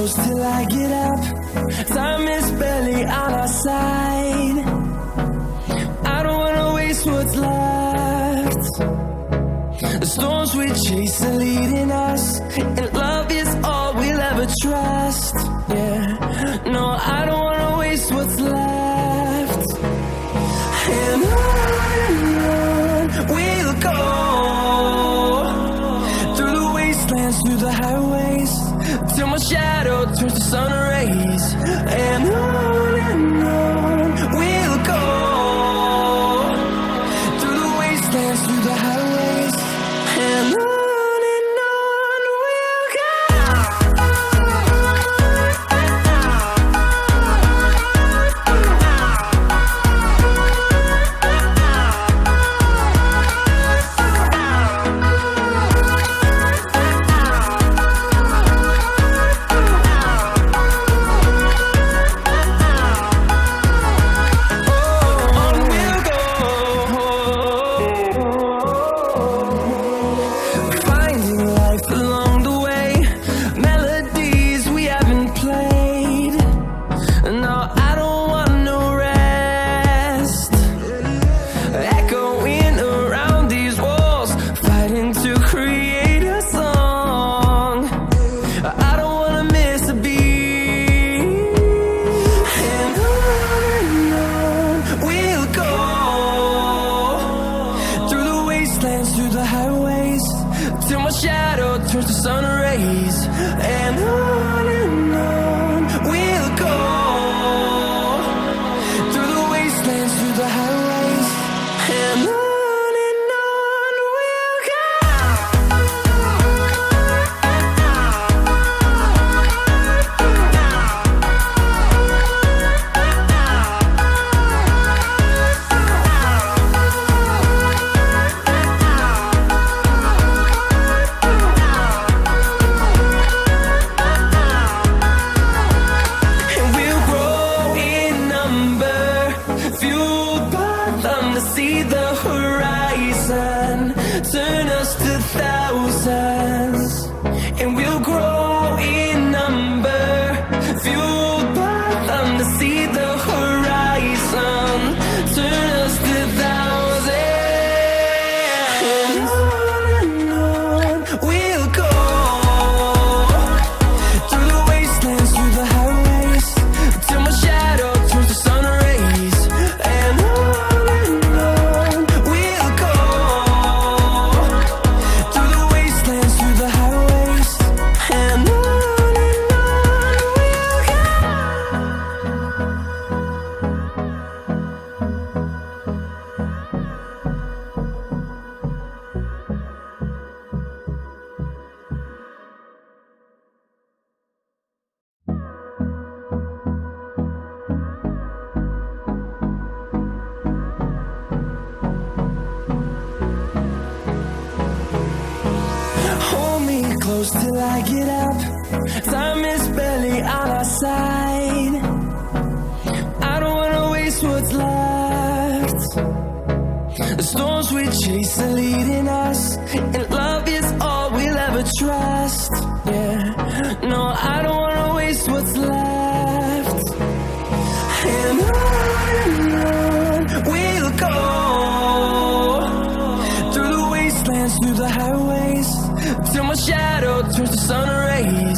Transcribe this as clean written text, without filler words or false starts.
close till I get up. Time is barely on our side. I don't wanna waste what's left. The storms we chase are leading us, and love is all we'll ever trust. Yeah, no, I don't wanna waste what's left. And on we'll go, through the wastelands, through the highways, till my shadow turns to sun rays. And on we'll go, through the wastelands, through the highways, and on we'll go. Through the highways, till my shadow turns to sun rays. And on we'll go, through the wastelands, through the highways, and on we'll go. See the horizon, turn us to thousands, and we'll grow in number, fueled by them to see the horizon, turn us to thousands, and on we'll go, through the wastelands, through the highways, till my shadow turns to sun rays. And close till I get up. Time is barely on our side. I don't wanna waste what's left. The storms we chase are leading us, and love is all we'll ever trust. Yeah, no, I don't wanna waste what's left. And on we'll go, through the wastelands, through the highways, till my shadow turns to sun rays.